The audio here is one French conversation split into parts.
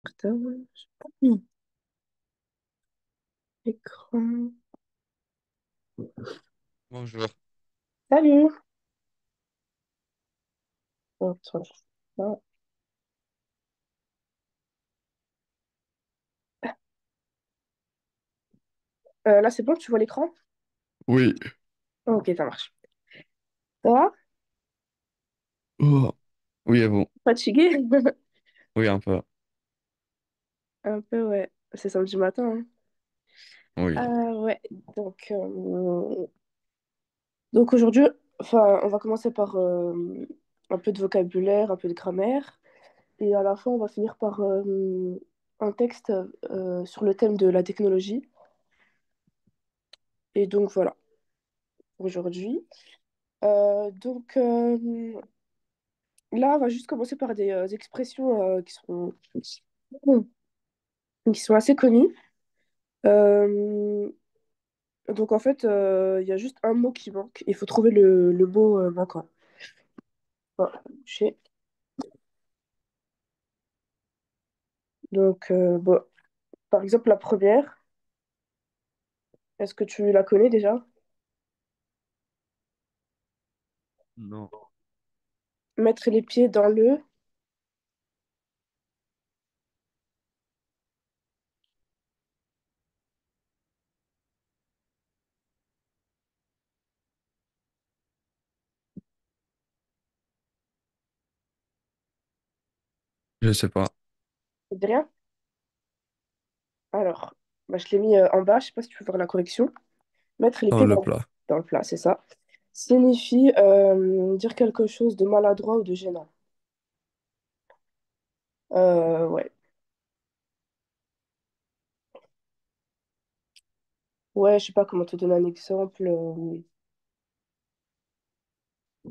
Partage. Écran. Bonjour. Salut! Attends. Ah. Là, c'est bon, tu vois l'écran? Oui. Ok, ça marche. Ça va? Oh. Oui, et vous? Fatigué? Oui, un peu. Un peu, ouais. C'est samedi matin, hein. Oui. Ouais. Donc, donc aujourd'hui, enfin, on va commencer par un peu de vocabulaire, un peu de grammaire. Et à la fin, on va finir par un texte sur le thème de la technologie. Et donc, voilà, pour aujourd'hui. Là, on va juste commencer par des expressions qui sont assez connues. Euh, donc, en fait, il y a juste un mot qui manque. Il faut trouver le mot manquant. Voilà. Bon, par exemple, la première, est-ce que tu la connais déjà? Non. Mettre les pieds dans le... Je sais pas. Ça te dit rien? Alors, bah, je l'ai mis en bas. Je sais pas si tu peux voir la correction. Mettre les Dans pieds le plat. dans le plat, c'est ça. Signifie dire quelque chose de maladroit ou de gênant. Ouais. Ouais, je sais pas comment te donner un exemple.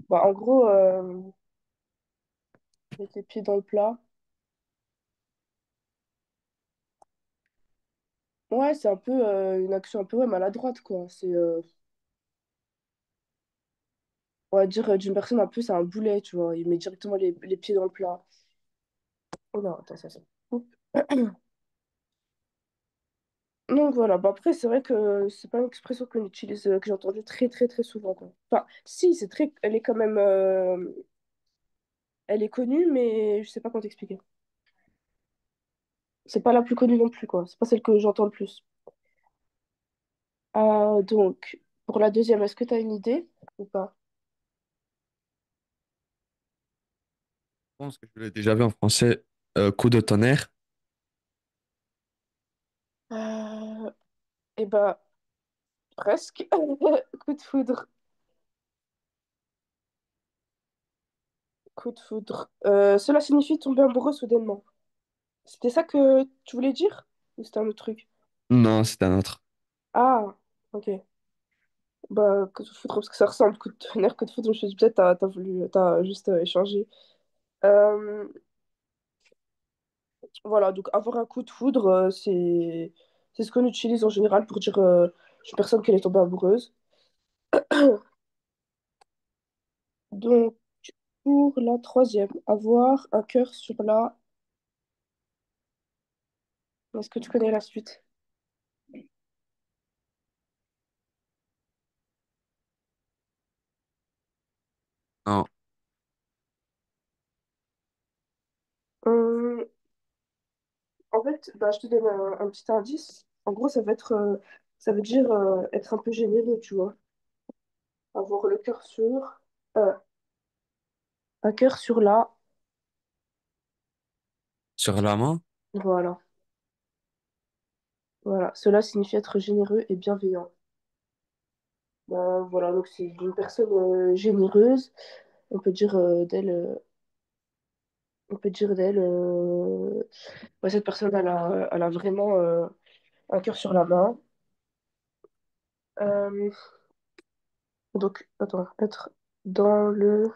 Bah, en gros, mettre les pieds dans le plat. Ouais, c'est un peu une action un peu ouais, maladroite, quoi. On va dire d'une personne un peu, c'est un boulet, tu vois. Il met directement les pieds dans le plat. Oh non, attends, ça. Oups. Donc voilà, bah après, c'est vrai que c'est pas une expression qu'on utilise, que j'ai entendue très, très, très souvent, quoi. Enfin, si, c'est très. Elle est quand même. Elle est connue, mais je sais pas comment t'expliquer. C'est pas la plus connue non plus, quoi. C'est pas celle que j'entends le plus. Donc, pour la deuxième, est-ce que tu as une idée ou pas? Je pense que je l'ai déjà vu en français. Coup de tonnerre. Eh ben, presque. Coup de foudre. Coup de foudre. Cela signifie tomber amoureux soudainement. C'était ça que tu voulais dire? Ou c'était un autre truc? Non, c'est un autre. Ah, ok. Bah, coup de foudre, parce que ça ressemble, coup de tonnerre, coup de foudre. Je me suis dit, peut-être t'as juste échangé. Euh, voilà, donc avoir un coup de foudre, c'est ce qu'on utilise en général pour dire une personne qu'elle est tombée amoureuse. Donc, pour la troisième, avoir un cœur sur la... Est-ce que tu connais la suite? Non. Hum, En fait, bah, je te donne un petit indice. En gros, ça veut dire être un peu généreux, tu vois. Avoir le cœur sur... euh, un cœur sur la... Sur la main? Voilà. Voilà. Cela signifie être généreux et bienveillant. Voilà, donc c'est une personne généreuse. On peut dire d'elle... on peut dire d'elle... ouais, cette personne, elle a vraiment un cœur sur la main. Euh, donc, attends, être dans le...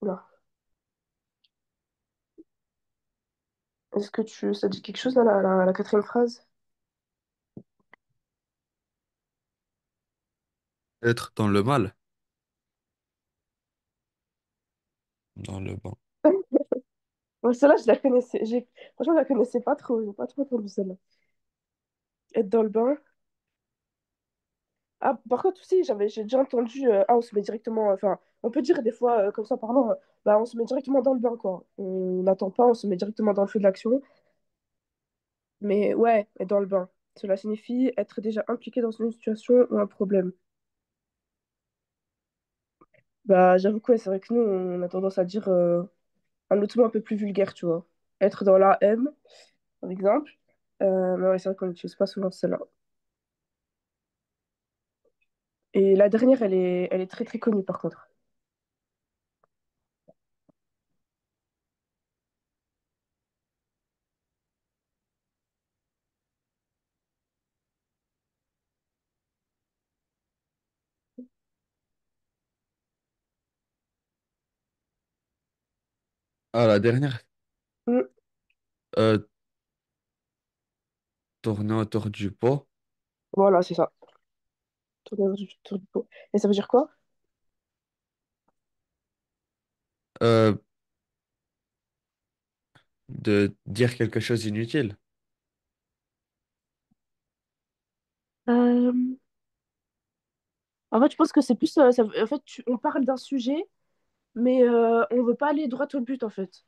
Oula. Est-ce que ça dit quelque chose, là, la quatrième phrase? Être dans le mal. Dans le bon. Ouais, celle-là, je la connaissais. Franchement, je la connaissais pas trop. J'ai pas trop entendu celle-là. Être dans le bain. Ah, par contre, aussi, j'ai déjà entendu. On se met directement. Enfin, on peut dire des fois, comme ça, parlant, bah, on se met directement dans le bain, quoi. On n'attend pas, on se met directement dans le feu de l'action. Mais ouais, être dans le bain. Cela signifie être déjà impliqué dans une situation ou un problème. Bah, j'avoue que ouais, c'est vrai que nous, on a tendance à dire un autre mot un peu plus vulgaire, tu vois. Être dans la M, par exemple. Mais ouais, c'est vrai qu'on n'utilise pas souvent celle-là. Et la dernière, elle est très très connue par contre. Ah, la dernière, Mm, euh, tourner autour du pot, voilà, c'est ça. Tour du pot. Et ça veut dire quoi? euh, de dire quelque chose d'inutile. Euh, En fait, je pense que c'est plus. En fait, on parle d'un sujet, mais on veut pas aller droit au but, en fait.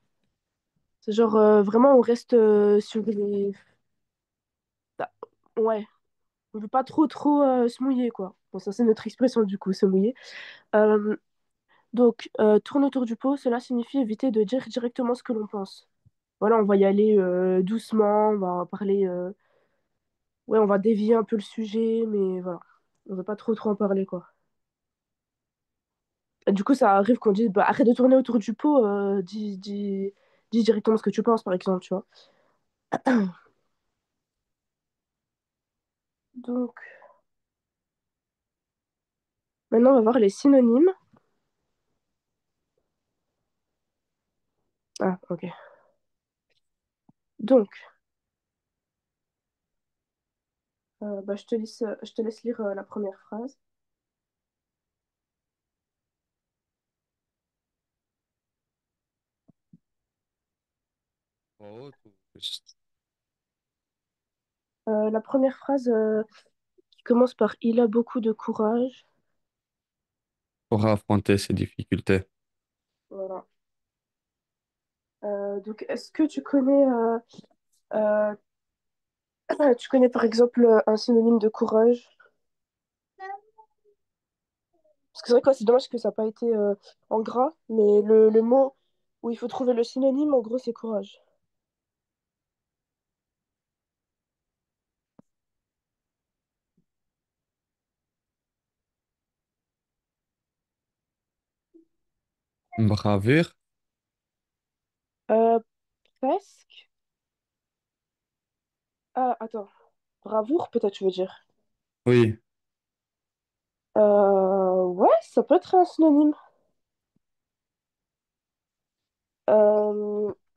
C'est genre, vraiment, on reste sur les. Bah, ouais, on veut pas trop, trop se mouiller, quoi. Bon, ça, c'est notre expression, du coup, se mouiller. Euh, donc, tourner autour du pot, cela signifie éviter de dire directement ce que l'on pense. Voilà, on va y aller doucement, on va parler. Ouais, on va dévier un peu le sujet, mais voilà. On veut pas trop, trop en parler, quoi. Et du coup, ça arrive qu'on dise, bah, arrête de tourner autour du pot, dis directement ce que tu penses, par exemple, tu vois. Donc, maintenant, on va voir les synonymes. Ah, ok. Donc, bah, je te laisse lire la première phrase. Oh, La première phrase qui commence par Il a beaucoup de courage. pour affronter ces difficultés. Voilà. Donc, est-ce que euh, tu connais par exemple un synonyme de courage? Parce que c'est vrai que ouais, c'est dommage que ça n'a pas été en gras, mais le mot où il faut trouver le synonyme, en gros, c'est courage. Bravure, Euh, Presque. Ah, attends. Bravoure, peut-être, tu veux dire. oui. Ouais, ça peut être un synonyme.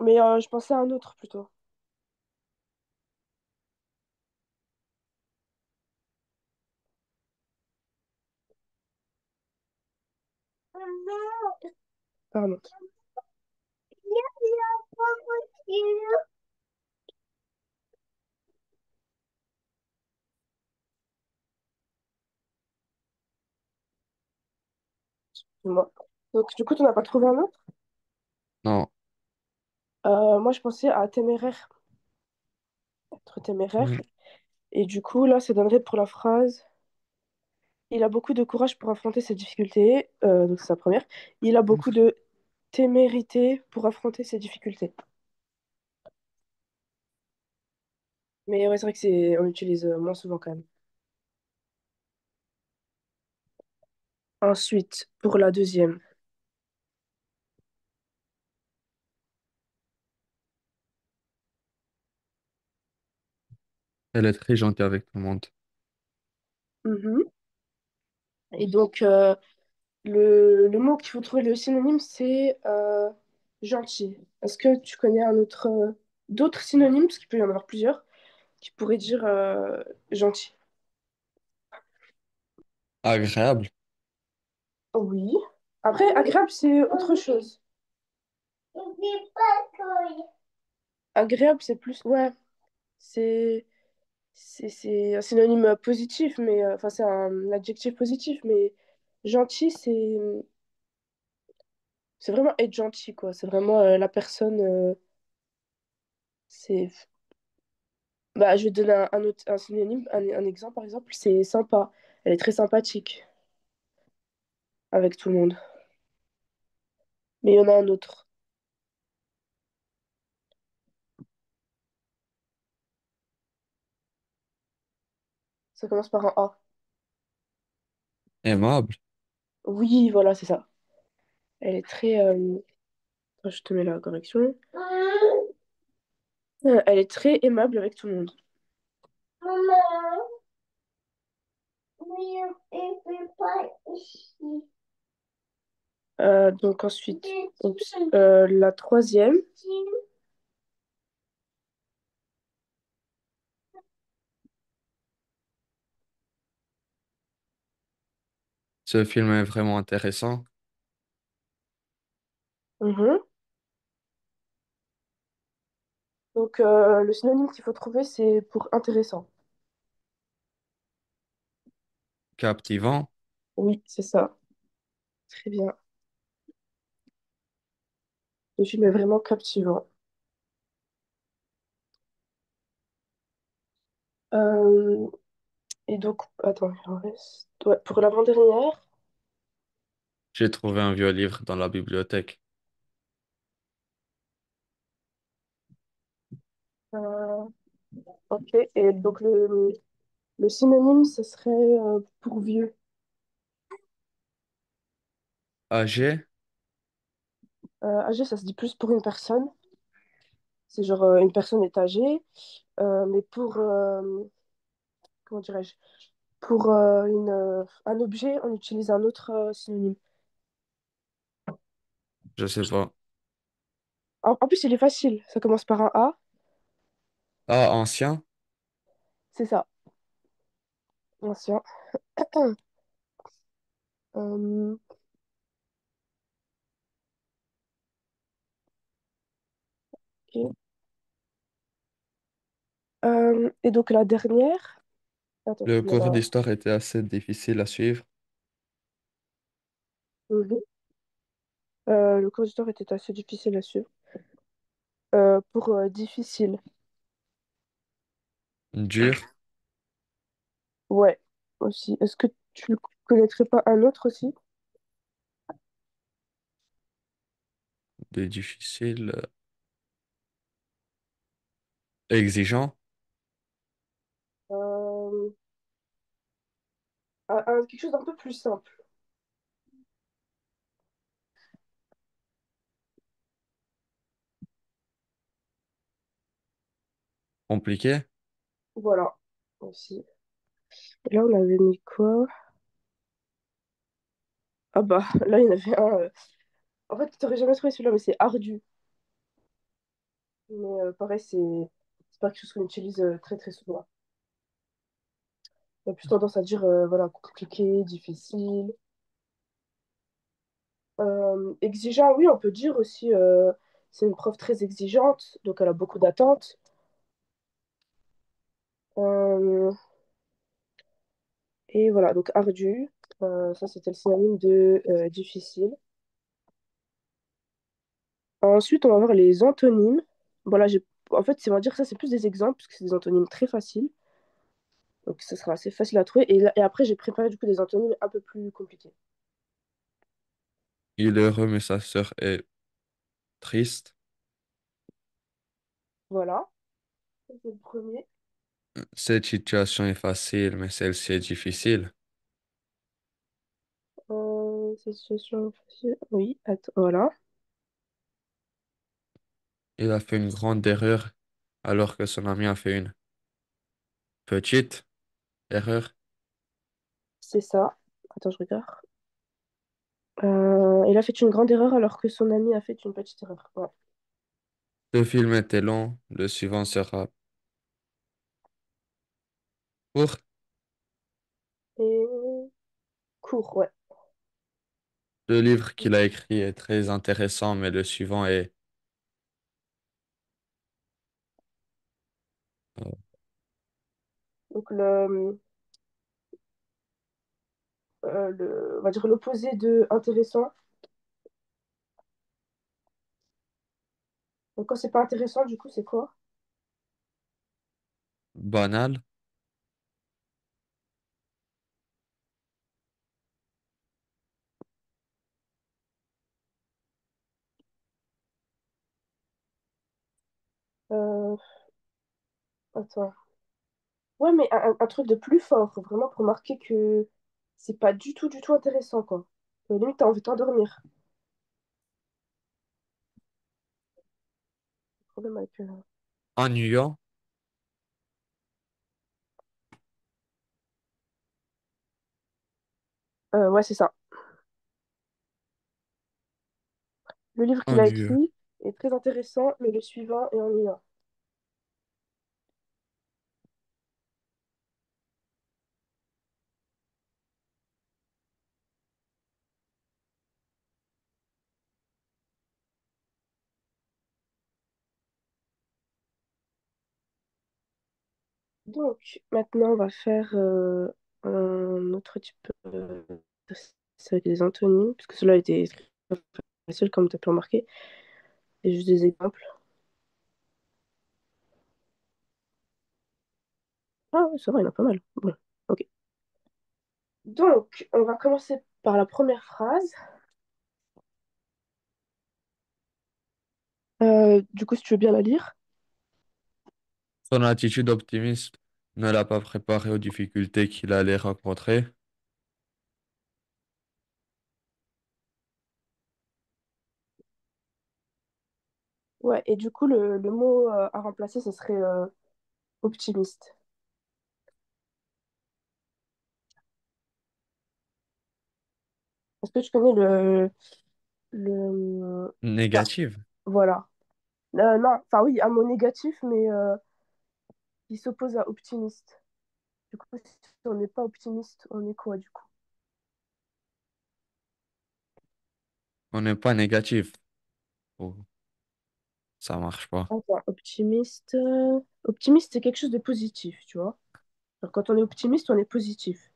Mais je pensais à un autre plutôt. Pardon. Moi. Donc, du coup, tu n'as pas trouvé un autre? Non. Moi, je pensais à téméraire. Être téméraire. Mm. Et du coup, là, ça donnerait pour la phrase. Il a beaucoup de courage pour affronter ses difficultés. Donc, c'est sa première. Il a beaucoup de témérité pour affronter ses difficultés. Mais ouais, c'est vrai que on l'utilise moins souvent quand même. Ensuite, pour la deuxième. Elle est très gentille avec tout le monde. Mhm. Et donc, le mot qu'il faut trouver le synonyme, c'est gentil. Est-ce que tu connais d'autres synonymes, parce qu'il peut y en avoir plusieurs, qui pourraient dire gentil? Agréable. Oui. Après, agréable, c'est autre chose. Agréable, c'est plus. Ouais, c'est. C'est un synonyme positif, mais. Enfin, c'est un adjectif positif, mais gentil, c'est vraiment être gentil, quoi. C'est vraiment la personne. C'est. Bah, je vais te donner un autre un synonyme, un exemple, par exemple. C'est sympa. Elle est très sympathique avec tout le monde. Mais il y en a un autre. Ça commence par un A. Aimable. Oui, voilà, c'est ça. Elle est très. Attends, je te mets la correction. Elle est très aimable avec tout le monde. Donc ensuite, oups, la troisième. Ce film est vraiment intéressant. Mhm. Donc le synonyme qu'il faut trouver, c'est pour intéressant. Captivant. Oui, c'est ça. Très bien. Le film est vraiment captivant. Euh, et donc, attends, il en reste. Ouais, pour l'avant-dernière. J'ai trouvé un vieux livre dans la bibliothèque. euh, ok, et donc le synonyme, ce serait pour vieux. Âgé. Âgé, ça se dit plus pour une personne. C'est genre une personne est âgée, mais pour, comment dirais-je, pour un objet, on utilise un autre synonyme. Je sais pas. En plus, il est facile. Ça commence par un A. Ah, ancien. C'est ça. Ancien. Euh, ok. Et donc la dernière. Attends, je Le te mets cours là. d'histoire était assez difficile à suivre. Mhm. Le compositeur était assez difficile à suivre. Pour difficile. Dur. Ouais, aussi. Est-ce que tu connaîtrais pas un autre aussi? De difficile. Exigeant. Euh, quelque chose d'un peu plus simple. Compliqué. Voilà. Aussi. Et là, on avait mis quoi? Ah bah, là, il y en avait un. En fait, tu n'aurais jamais trouvé celui-là, mais c'est ardu. Mais pareil, c'est pas quelque chose qu'on utilise très très souvent. On a plus tendance à dire voilà, compliqué, difficile. Exigeant, oui, on peut dire aussi c'est une prof très exigeante, donc elle a beaucoup d'attentes. Euh, et voilà, donc ardu, ça c'était le synonyme de difficile. Ensuite, on va voir les antonymes. Voilà, en fait, c'est on va dire que ça, c'est plus des exemples, parce que c'est des antonymes très faciles. Donc, ça sera assez facile à trouver. Et après, j'ai préparé du coup des antonymes un peu plus compliqués. Il est heureux, mais sa sœur est triste. Voilà, ça, c'est le premier. Cette situation est facile, mais celle-ci est difficile. Situation facile. Oui, attends, voilà, Il a fait une grande erreur alors que son ami a fait une petite erreur. c'est ça. Attends, je regarde. Il a fait une grande erreur alors que son ami a fait une petite erreur. Ouais. Le film était long, le suivant sera court. Et court, ouais. Le livre qu'il a écrit est très intéressant, mais le suivant est Donc on va dire l'opposé de intéressant. Donc quand c'est pas intéressant, du coup, c'est quoi? Banal, Euh, Attends. Ouais, mais un truc de plus fort, vraiment pour marquer que c'est pas du tout intéressant, quoi. Limite, t'as envie de t'endormir. Problème avec, ennuyant, ouais, c'est ça. Le livre qu'il a ennuyeux. écrit est très intéressant, mais le suivant est ennuyant. Donc, maintenant, on va faire un autre type c'est avec les antonymes, parce que cela a été très facile, comme tu as pu remarquer. Et juste des exemples. Ah, ouais, ça va, il y en a pas mal. Bon, ok. Donc, on va commencer par la première phrase. Du coup, si tu veux bien la lire. Son attitude optimiste ne l'a pas préparé aux difficultés qu'il allait rencontrer. Ouais, et du coup, le mot à remplacer, ce serait optimiste. Est-ce que tu connais ah, Négative. voilà. Non, enfin oui, un mot négatif, mais qui s'oppose à optimiste. Du coup, si on n'est pas optimiste, on est quoi, du coup? On n'est pas négatif. Oh, ça marche pas. Attends, optimiste. Optimiste, c'est quelque chose de positif, tu vois. Alors, quand on est optimiste, on est positif.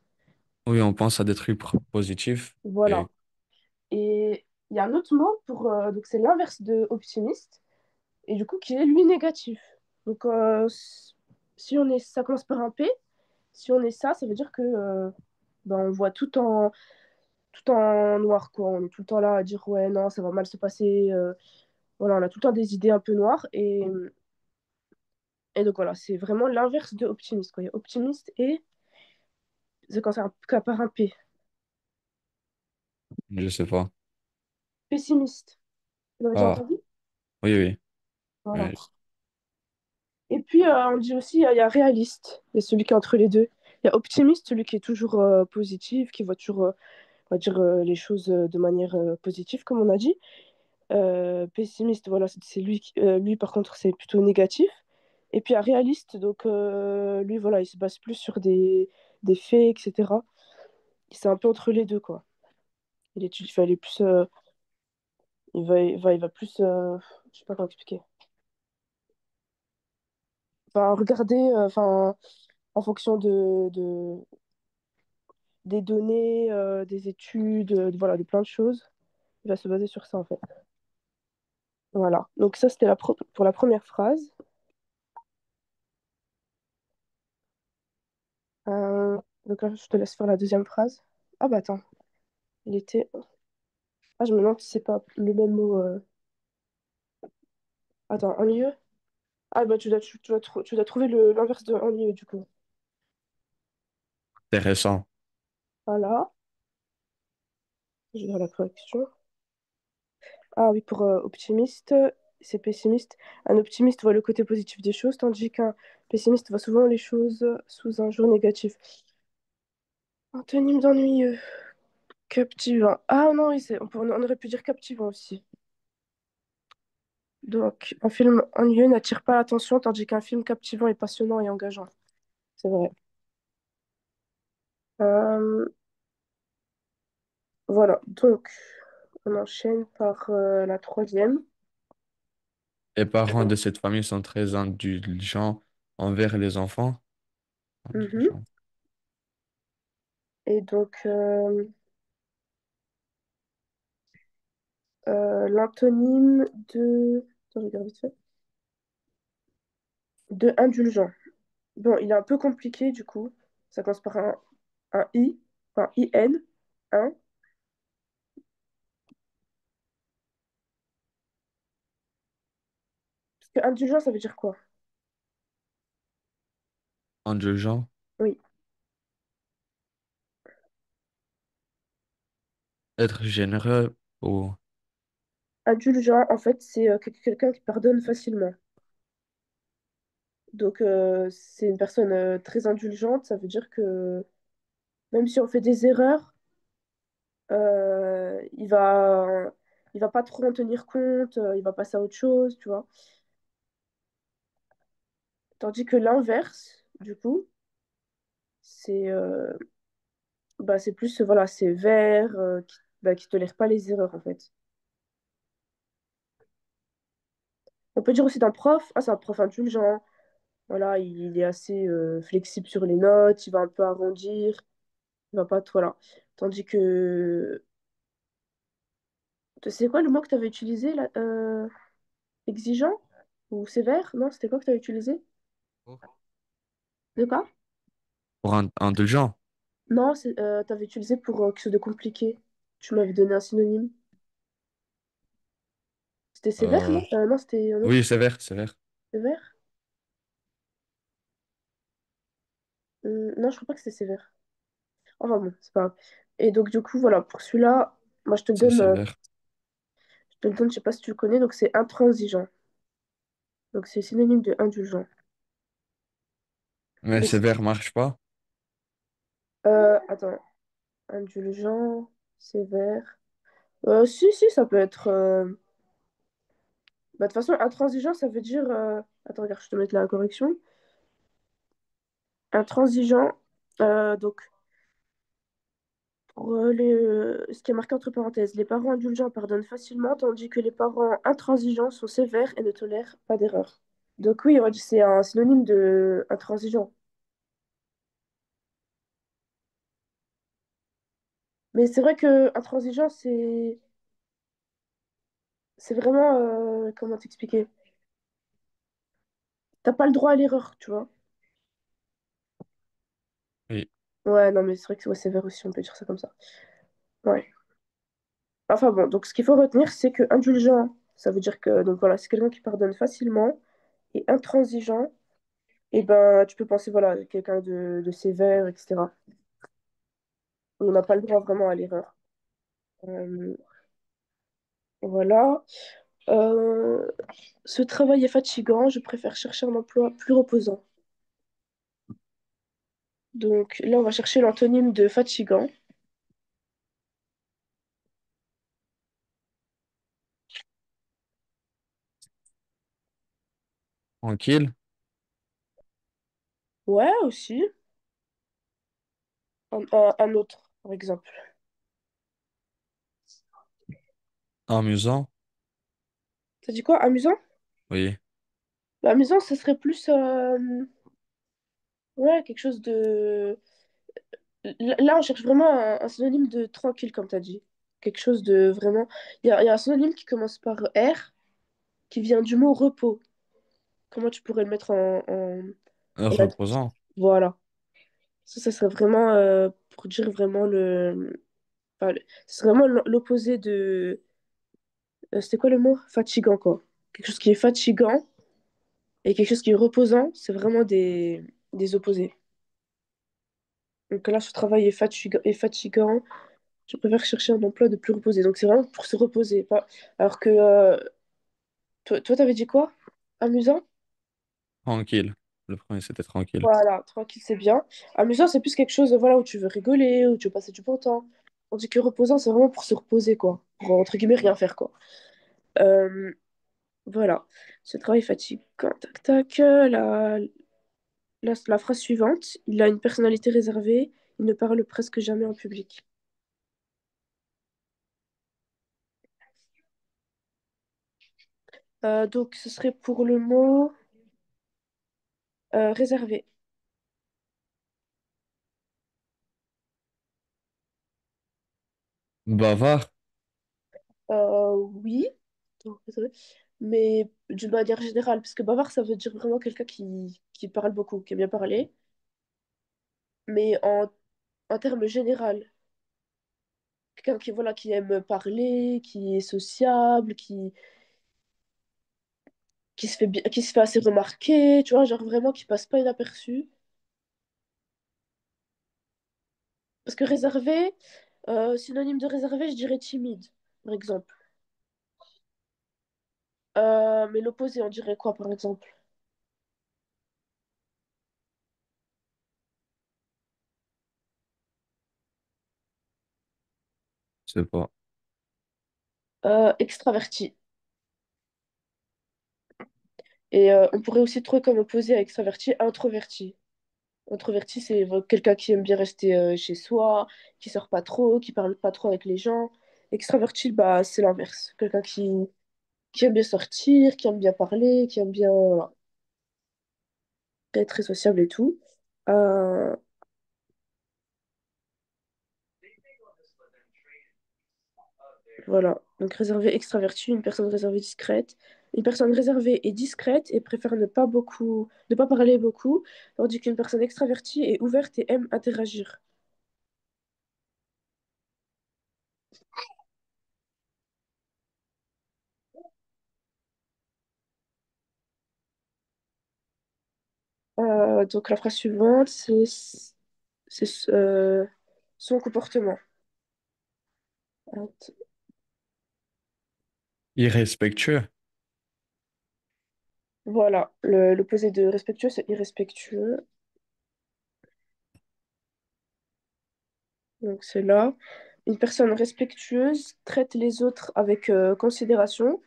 Oui, on pense à des trucs positifs. Voilà. Et Et il y a un autre mot pour. Donc, c'est l'inverse de optimiste. Et du coup, qui est lui négatif. Donc, si on est. Ça commence par un P. Si on est ça, ça veut dire que. Ben, on voit tout en noir, quoi. On est tout le temps là à dire, ouais, non, ça va mal se passer. Voilà, on a tout le temps des idées un peu noires. Et donc, voilà, c'est vraiment l'inverse de optimiste, quoi. Il y a optimiste et. C'est quand c'est par un P. je sais pas. Pessimiste. Vous l'avez déjà Ah, entendu? oui, oui. Voilà. Oui. Et puis, on dit aussi, il y a réaliste. Il y a celui qui est entre les deux. Il y a optimiste, celui qui est toujours positif, qui voit toujours, on va dire, les choses de manière positive, comme on a dit. Pessimiste, voilà, c'est lui, lui, par contre, c'est plutôt négatif. Et puis, il y a réaliste, donc lui, voilà, il se base plus sur des faits, etc. C'est un peu entre les deux, quoi. Il va aller plus, il va plus, je sais pas comment expliquer. Enfin, regarder, enfin, en fonction des données, des études, voilà, de plein de choses. Il va se baser sur ça, en fait. Voilà. Donc ça, c'était pour la première phrase. Donc là, je te laisse faire la deuxième phrase. Ah bah attends, il était... Ah, je me demande si c'est pas le même mot. Attends, ennuyeux? Ah bah tu dois trouver l'inverse de ennuyeux, du coup. Intéressant. Voilà. Je vais faire la correction. Ah oui, pour optimiste, c'est pessimiste. Un optimiste voit le côté positif des choses, tandis qu'un pessimiste voit souvent les choses sous un jour négatif. Antonyme d'ennuyeux. Captivant. Ah non, oui, on aurait pu dire captivant aussi. Donc, un film ennuyeux n'attire pas l'attention, tandis qu'un film captivant est passionnant et engageant. C'est vrai. Euh, voilà, donc, on enchaîne par la troisième. Les parents de cette famille sont très indulgents envers les enfants. Mhm. Indulgent. Et donc, l'antonyme de... Attends, je regarde vite fait. De indulgent. Bon, il est un peu compliqué du coup. Ça commence par un I, enfin IN, un. Parce que indulgent, ça veut dire quoi? Indulgent. Oui. Être généreux ou... Indulgent, en fait, c'est quelqu'un qui pardonne facilement. Donc, c'est une personne très indulgente. Ça veut dire que même si on fait des erreurs, il va pas trop en tenir compte. Il va passer à autre chose, tu vois. Tandis que l'inverse, du coup, c'est bah, c'est plus, voilà, sévère, qui tolère pas les erreurs, en fait. On peut dire aussi d'un prof, ah, c'est un prof indulgent. Voilà, il est assez flexible sur les notes, il va un peu arrondir, il va pas tout, voilà. Tandis que, c'est quoi le mot que tu avais utilisé là? Exigeant ou sévère? Non, c'était quoi que tu avais utilisé? De quoi? Pour indulgent. Non, tu avais utilisé pour quelque chose de compliqué. Tu m'avais donné un synonyme. C'était sévère, Euh, non? Non, c'était un autre. oui, sévère, sévère. Sévère? Non, je crois pas que c'était sévère. Enfin bon, c'est pas grave. Et donc, du coup, voilà, pour celui-là, moi, C'est sévère. je te le donne, je sais pas si tu le connais, donc c'est intransigeant. Donc, c'est synonyme de indulgent. Mais Mais, sévère marche pas. attends, indulgent, sévère. Si, ça peut être. Bah, de toute façon, intransigeant, ça veut dire. Attends, regarde, je te mets la correction. Intransigeant, donc, pour ce qui est marqué entre parenthèses, les parents indulgents pardonnent facilement, tandis que les parents intransigeants sont sévères et ne tolèrent pas d'erreur. Donc, oui, c'est un synonyme de intransigeant. Mais c'est vrai que intransigeant, c'est vraiment. Comment t'expliquer? T'as pas le droit à l'erreur, tu vois. Oui. Ouais, non, mais c'est vrai que c'est ouais, sévère aussi, on peut dire ça comme ça. Ouais. Enfin bon, donc ce qu'il faut retenir, c'est que indulgent, ça veut dire que donc voilà, c'est quelqu'un qui pardonne facilement et intransigeant, et ben tu peux penser voilà, à quelqu'un de sévère, etc. On n'a pas le droit vraiment à l'erreur. Euh, voilà. Euh, Ce travail est fatigant, je préfère chercher un emploi plus reposant. Donc là, on va chercher l'antonyme de fatigant. Tranquille. Ouais, aussi. Un autre, par exemple. Amusant. T'as dit quoi? Amusant? Oui. Bah, amusant, ce serait plus ouais, quelque chose de. Là, on cherche vraiment un synonyme de tranquille, comme tu as dit. Quelque chose de vraiment. Il y a un synonyme qui commence par R, qui vient du mot repos. Comment tu pourrais le mettre en adjectif? Reposant. Voilà. Ça serait vraiment pour dire vraiment le. Enfin, c'est vraiment l'opposé de. C'était quoi le mot? Fatigant, quoi. Quelque chose qui est fatigant et quelque chose qui est reposant, c'est vraiment des opposés. Donc là, ce travail est fatigant. Je préfère chercher un emploi de plus reposé. Donc c'est vraiment pour se reposer. Pas... Alors que toi, t'avais dit quoi? Amusant? Tranquille. Le premier, c'était tranquille. Voilà, tranquille, c'est bien. Amusant, c'est plus quelque chose voilà, où tu veux rigoler, où tu veux passer du bon temps. Tandis que reposant, c'est vraiment pour se reposer, quoi. Pour, entre guillemets, rien faire, quoi. Euh, voilà. Ce travail fatigue. Tac, tac. La phrase suivante. Il a une personnalité réservée. Il ne parle presque jamais en public. Donc, ce serait pour le mot réservé. Bavard, Oui, attends, désolé. Mais d'une manière générale, parce que bavard, ça veut dire vraiment quelqu'un qui parle beaucoup, qui aime bien parler. Mais en termes général, quelqu'un qui, voilà, qui aime parler, qui est sociable, qui se fait assez remarquer, tu vois, genre vraiment qui passe pas inaperçu. Parce que réservé, synonyme de réservé, je dirais timide, par exemple. Mais l'opposé, on dirait quoi, par exemple? je sais pas. Extraverti. Et on pourrait aussi trouver comme opposé à extraverti, introverti. Introverti, c'est quelqu'un qui aime bien rester chez soi, qui sort pas trop, qui parle pas trop avec les gens. Extraverti, bah, c'est l'inverse. Quelqu'un qui aime bien sortir, qui aime bien parler, qui aime bien, voilà, être très sociable et tout. Euh, voilà. Donc réservé, extraverti, une personne réservée, discrète. Une personne réservée est discrète et préfère ne pas parler beaucoup, tandis qu'une personne extravertie est ouverte et aime interagir. Donc la phrase suivante, c'est son comportement. Irrespectueux. Voilà, l'opposé de respectueux, c'est irrespectueux. Donc c'est là. Une personne respectueuse traite les autres avec considération,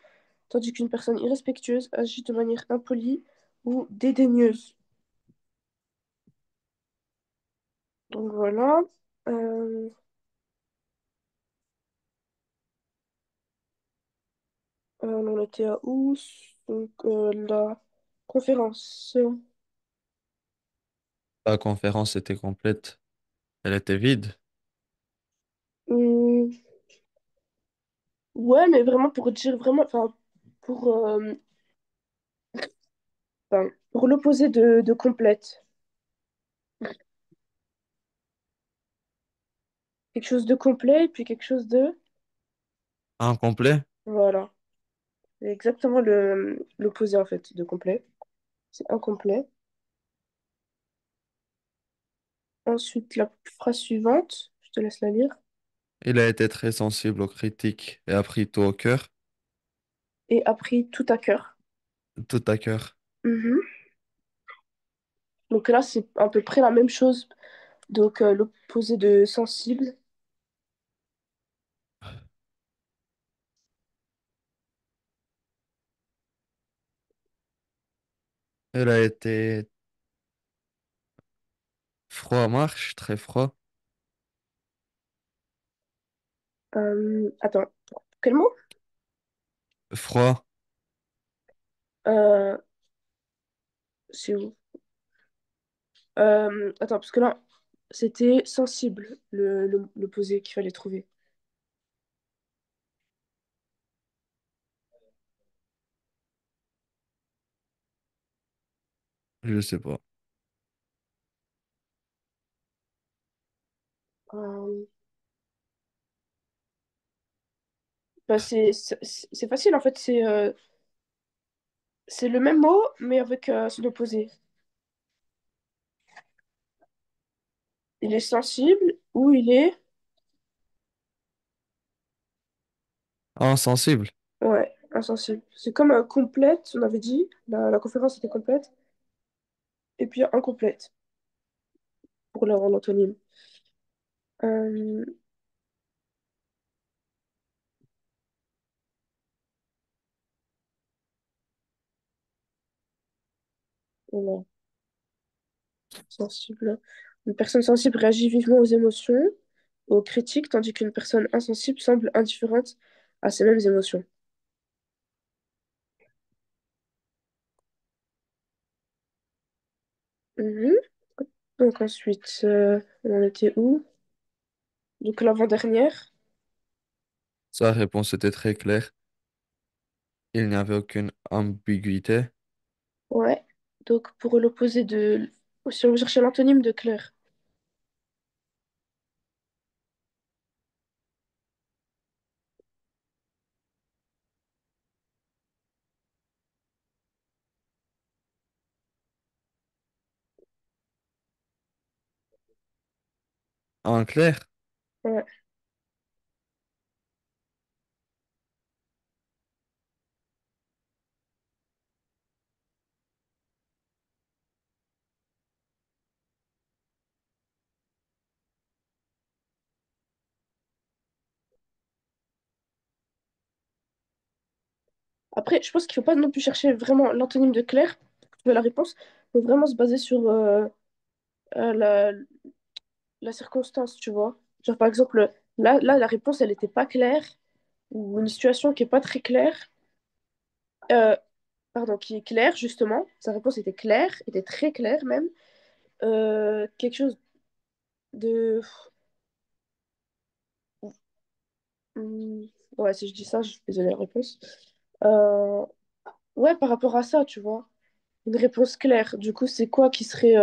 tandis qu'une personne irrespectueuse agit de manière impolie ou dédaigneuse. Donc voilà. Euh, on en était à où? Donc la conférence. La conférence était complète. Elle était vide. Hum, ouais, mais vraiment pour dire vraiment, pour, euh, pour l'opposé de complète. Quelque chose de complet, puis quelque chose de... Incomplet. Voilà. C'est exactement l'opposé, en fait, de complet. C'est incomplet. Ensuite, la phrase suivante, je te laisse la lire. Il a été très sensible aux critiques et a pris tout au cœur. Et a pris tout à cœur. Tout à cœur. Mhm. Donc là, c'est à peu près la même chose. Donc l'opposé de sensible. Elle a été froid marche, très froid. Attends, quel mot? Froid. Euh, c'est où? Attends, parce que là, c'était sensible, l'opposé qu'il fallait trouver. Je sais pas. Euh, bah, c'est facile, en fait. C'est le même mot, mais avec son opposé. Il est sensible ou il est... Insensible. Ouais, insensible. C'est comme complète, on avait dit. La conférence était complète. Et puis incomplète, pour l'antonyme. Euh, voilà, sensible. Une personne sensible réagit vivement aux émotions, aux critiques, tandis qu'une personne insensible semble indifférente à ces mêmes émotions. Mhm. Donc ensuite, on en était où? Donc l'avant-dernière. Sa réponse était très claire. Il n'y avait aucune ambiguïté. Ouais. Donc, pour l'opposé de... Si on veut chercher l'antonyme de clair. En clair, Ouais. Après, je pense qu'il faut pas non plus chercher vraiment l'antonyme de clair pour trouver la réponse. Il faut vraiment se baser sur euh, la, la circonstance, tu vois. Genre, par exemple, là la réponse, elle n'était pas claire, ou une situation qui est pas très claire. Euh, pardon, qui est claire, justement. Sa réponse était claire, était très claire même. Quelque chose de... Hmm, ouais, si je dis ça, je suis désolée la réponse. Euh, ouais, par rapport à ça, tu vois. Une réponse claire. Du coup, c'est quoi qui serait...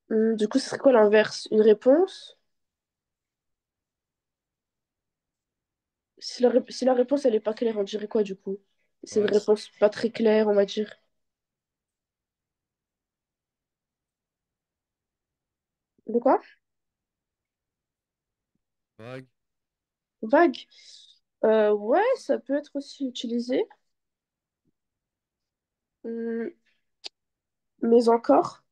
du coup, ce serait quoi l'inverse? Une réponse? Si la réponse, elle est pas claire, on dirait quoi, du coup? C'est une vague, réponse pas très claire, on va dire. De quoi? vague, Vague. Ouais, ça peut être aussi utilisé. Hum, mais encore,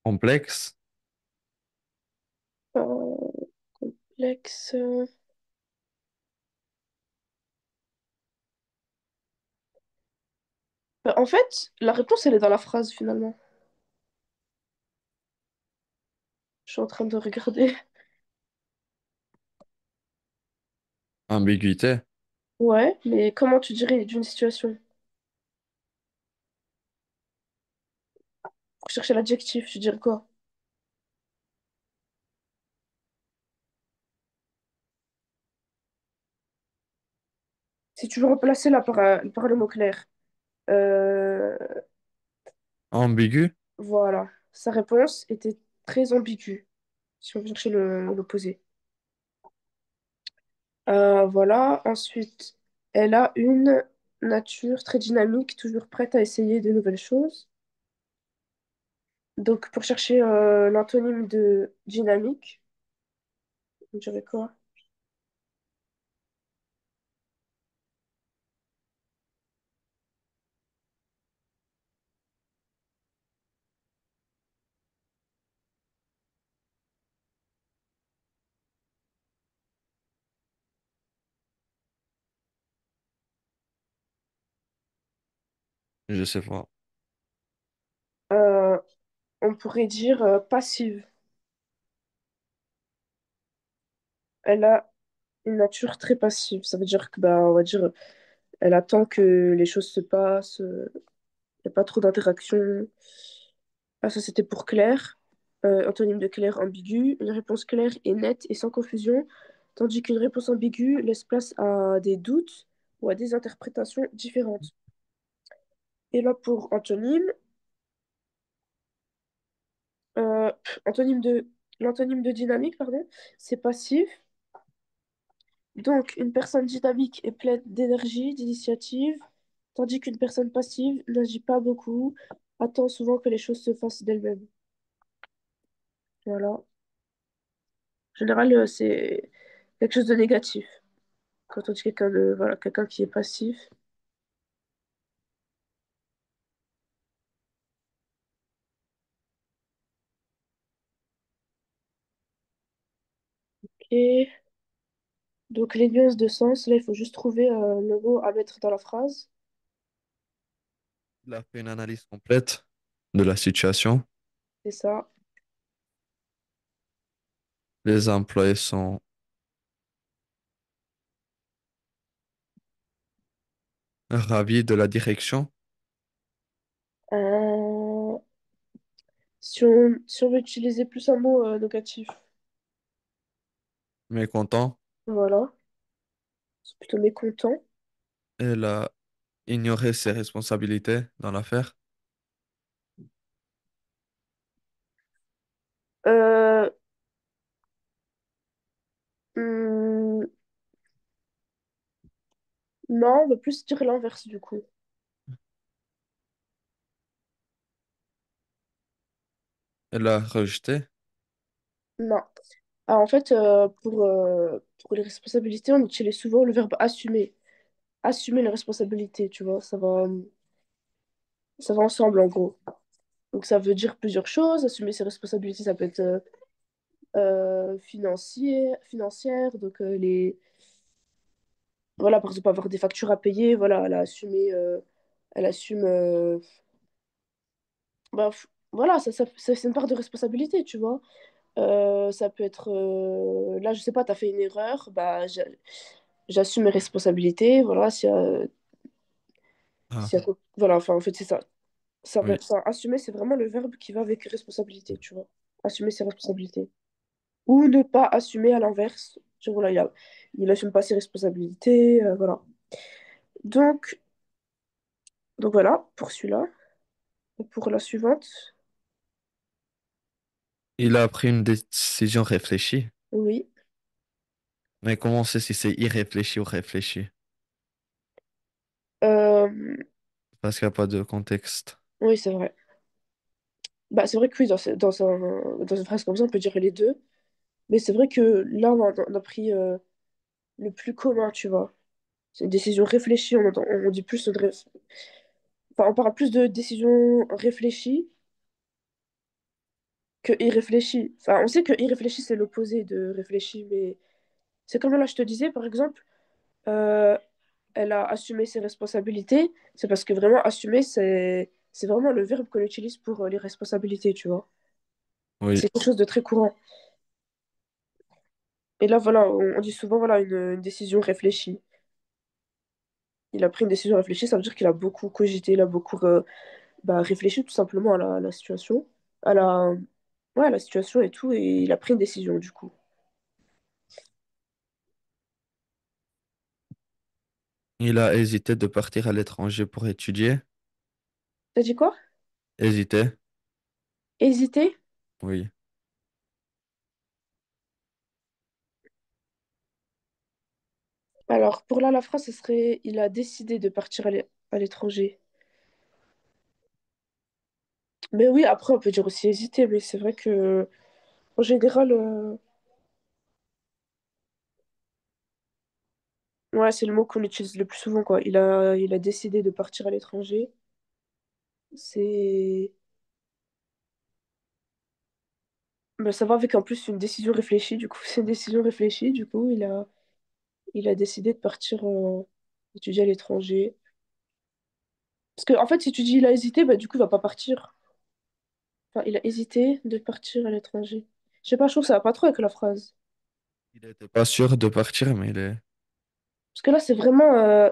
complexe, complexe. Bah, en fait, la réponse, elle est dans la phrase, finalement. Je suis en train de regarder. ambiguïté, Ouais, mais comment tu dirais d'une situation? Pour chercher l'adjectif, tu dirais quoi? Si tu veux remplacer là par le mot clair. Euh, ambigu, voilà. Sa réponse était très ambiguë, si on veut chercher l'opposé. Voilà. Ensuite, elle a une nature très dynamique, toujours prête à essayer de nouvelles choses. Donc, pour chercher l'antonyme de dynamique, on dirait quoi? je sais pas. Euh, on pourrait dire passive. Elle a une nature très passive. Ça veut dire que, bah, on va dire, elle attend que les choses se passent. Il n'y a pas trop d'interaction. Ah, ça, c'était pour clair. Antonyme de clair, ambigu. Une réponse claire et nette et sans confusion, tandis qu'une réponse ambiguë laisse place à des doutes ou à des interprétations différentes. Et là, pour antonyme, l'antonyme de dynamique, pardon, c'est passif. Donc, une personne dynamique est pleine d'énergie, d'initiative, tandis qu'une personne passive n'agit pas beaucoup, attend souvent que les choses se fassent d'elles-mêmes. Voilà. En général, c'est quelque chose de négatif. Quand on dit voilà, quelqu'un qui est passif. Et donc, les nuances de sens, là, il faut juste trouver le mot à mettre dans la phrase. Il a fait une analyse complète de la situation. C'est ça. Les employés sont Ravi de la direction. Euh, si on veut utiliser plus un mot négatif, Mécontent. voilà, c'est plutôt mécontent. Elle a ignoré ses responsabilités dans l'affaire. Euh, hmm, non, on va plus dire l'inverse du coup. Elle a rejeté. Non. Alors, en fait, pour les responsabilités, on utilise souvent le verbe assumer. Assumer les responsabilités, tu vois, ça va ensemble en gros. Donc ça veut dire plusieurs choses. Assumer ses responsabilités, ça peut être financière, donc voilà, par exemple, avoir des factures à payer, voilà, elle assume, voilà, c'est une part de responsabilité, tu vois. Ça peut être, là, je sais pas, t'as fait une erreur, bah, j'assume mes responsabilités, voilà, Ah, voilà, enfin, en fait, c'est ça. oui. Assumer, c'est vraiment le verbe qui va avec responsabilité, tu vois. Assumer ses responsabilités. Ou ne pas assumer à l'inverse. Genre, voilà, il assume pas ses responsabilités, voilà. Donc, donc voilà, pour celui-là. Et pour la suivante, Il a pris une décision réfléchie. oui. Mais comment on sait si c'est irréfléchi ou réfléchi? Euh, Parce qu'il n'y a pas de contexte. oui, c'est vrai. Bah, c'est vrai que oui, dans une phrase comme ça, on peut dire les deux. Mais c'est vrai que là, on a pris le plus commun, tu vois. C'est une décision réfléchie. On dit plus enfin, on parle plus de décision réfléchie que irréfléchie. Enfin, on sait que irréfléchi, c'est l'opposé de réfléchi, mais c'est comme là, je te disais, par exemple, euh, elle a assumé ses responsabilités. C'est parce que vraiment, assumer, c'est vraiment le verbe qu'on utilise pour les responsabilités, tu vois. Oui. C'est quelque chose de très courant. Et là, voilà, on dit souvent, voilà, une décision réfléchie. Il a pris une décision réfléchie, ça veut dire qu'il a beaucoup cogité, il a beaucoup réfléchi tout simplement à la situation, à la, ouais, à la situation et tout, et il a pris une décision, du coup. Il a hésité de partir à l'étranger pour étudier. T'as dit quoi? Hésité. Hésiter? Oui. Alors, pour là, la phrase, ce serait, il a décidé de partir à l'étranger. Mais oui, après, on peut dire aussi hésiter, mais c'est vrai que, en général, ouais, c'est le mot qu'on utilise le plus souvent, quoi. Il a décidé de partir à l'étranger. C'est... Ben, ça va avec en plus une décision réfléchie, du coup. C'est une décision réfléchie, du coup, il a décidé de partir étudier à l'étranger. Parce que, en fait, si tu dis il a hésité, bah, du coup, il va pas partir. Enfin, il a hésité de partir à l'étranger. Je sais pas, je trouve que ça va pas trop avec la phrase. Il n'était pas sûr de partir, mais il est... Parce que là, c'est vraiment...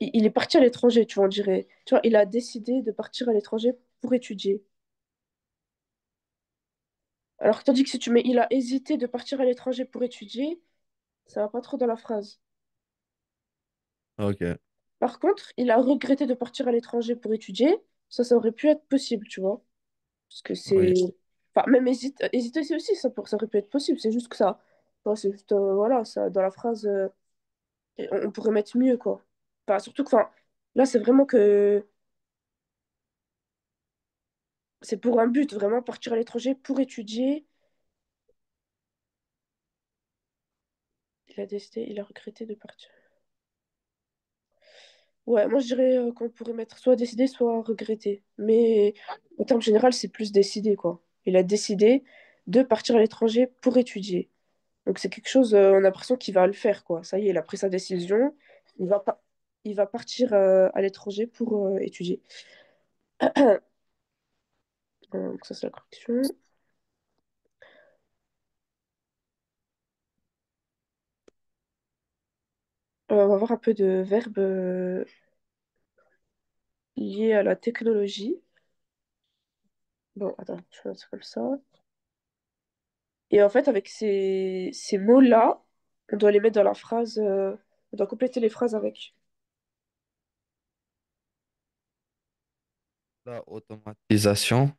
il est parti à l'étranger, tu vois, on dirait. Tu vois, il a décidé de partir à l'étranger pour étudier. Alors que tandis que si tu mets il a hésité de partir à l'étranger pour étudier, ça va pas trop dans la phrase. Ok. Par contre, il a regretté de partir à l'étranger pour étudier. Ça aurait pu être possible, tu vois. Parce que c'est... Oui. Enfin, même hésiter, c'est aussi, ça aurait pu être possible. C'est juste que ça... Enfin, c'est juste, voilà, ça, dans la phrase, on pourrait mettre mieux, quoi. Enfin, surtout que, enfin, là, c'est vraiment que... C'est pour un but, vraiment, partir à l'étranger pour étudier. Il a décidé, il a regretté de partir. Ouais, moi je dirais qu'on pourrait mettre soit décider, soit regretter. Mais en termes général, c'est plus décider, quoi. Il a décidé de partir à l'étranger pour étudier. Donc c'est quelque chose, on a l'impression qu'il va le faire, quoi. Ça y est, il a pris sa décision. Il va partir à l'étranger pour étudier. Donc ça, c'est la correction. On va voir un peu de verbes. liées à la technologie. Bon, attends, je vais mettre ça comme ça. Et en fait, avec ces mots-là, on doit les mettre dans la phrase, on doit compléter les phrases avec. La automatisation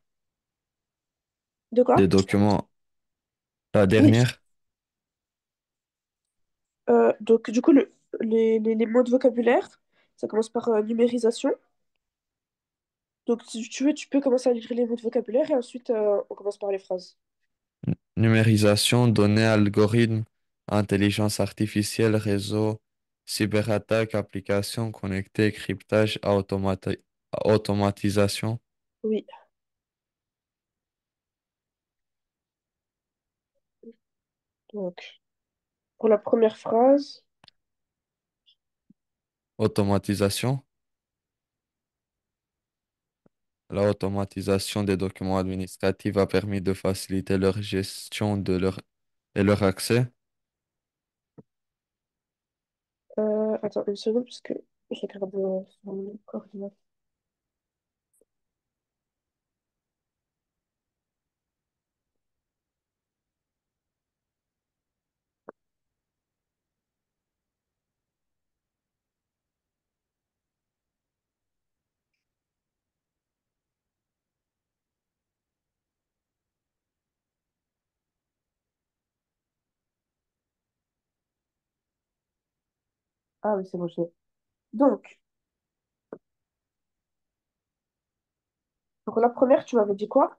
De quoi? des documents. La Oui. dernière, Donc, du coup, les mots de vocabulaire, ça commence par numérisation. Donc, si tu veux, tu peux commencer à lire les mots de vocabulaire et ensuite, on commence par les phrases. numérisation, données, algorithmes, intelligence artificielle, réseau, cyberattaque, applications connectées, cryptage, automatisation, Oui. Donc, pour la première phrase, automatisation. La automatisation des documents administratifs a permis de faciliter leur gestion et leur accès. attends une seconde, parce que je regarde sur mon coordinateur. Ah oui, c'est bon, je l'ai. Donc, pour la première, tu m'avais dit quoi?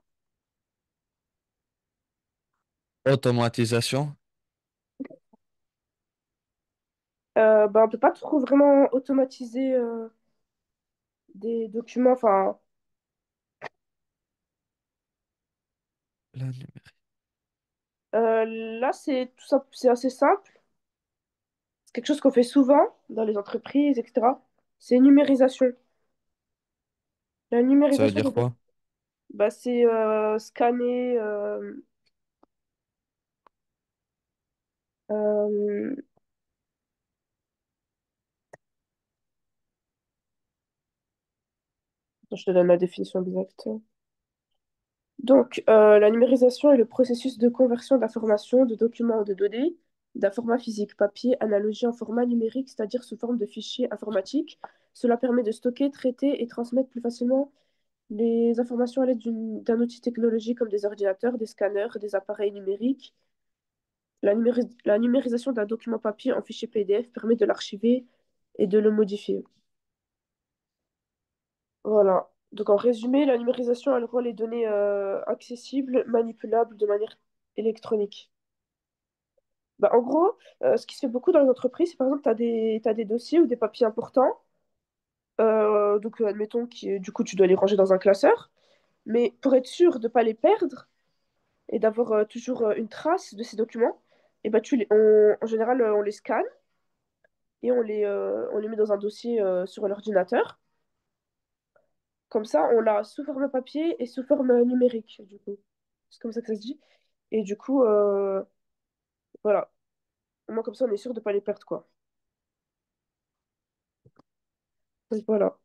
Automatisation. Ben, on peut pas trop vraiment automatiser des documents. Enfin, La là, c'est tout ça, c'est assez simple. C'est quelque chose qu'on fait souvent dans les entreprises, etc. C'est numérisation. La Ça veut numérisation dire des quoi? bah, c'est scanner. Euh, je te donne la définition exacte. Donc, la numérisation est le processus de conversion d'informations, de documents ou de données d'un format physique, papier, analogie en format numérique, c'est-à-dire sous forme de fichiers informatiques. Cela permet de stocker, traiter et transmettre plus facilement les informations à l'aide d'un outil technologique comme des ordinateurs, des scanners, des appareils numériques. La numérisation d'un document papier en fichier PDF permet de l'archiver et de le modifier. Voilà. Donc en résumé, la numérisation, elle rend les données accessibles, manipulables de manière électronique. Bah, en gros, ce qui se fait beaucoup dans les entreprises, c'est par exemple, t'as des dossiers ou des papiers importants. Donc admettons que du coup, tu dois les ranger dans un classeur. Mais pour être sûr de ne pas les perdre et d'avoir toujours une trace de ces documents, et bah, en général, on les scanne et on les met dans un dossier sur l'ordinateur. Comme ça, on l'a sous forme papier et sous forme numérique, du coup. C'est comme ça que ça se dit. Et du coup, voilà. Au moins, comme ça, on est sûr de ne pas les perdre, quoi. Donc, voilà.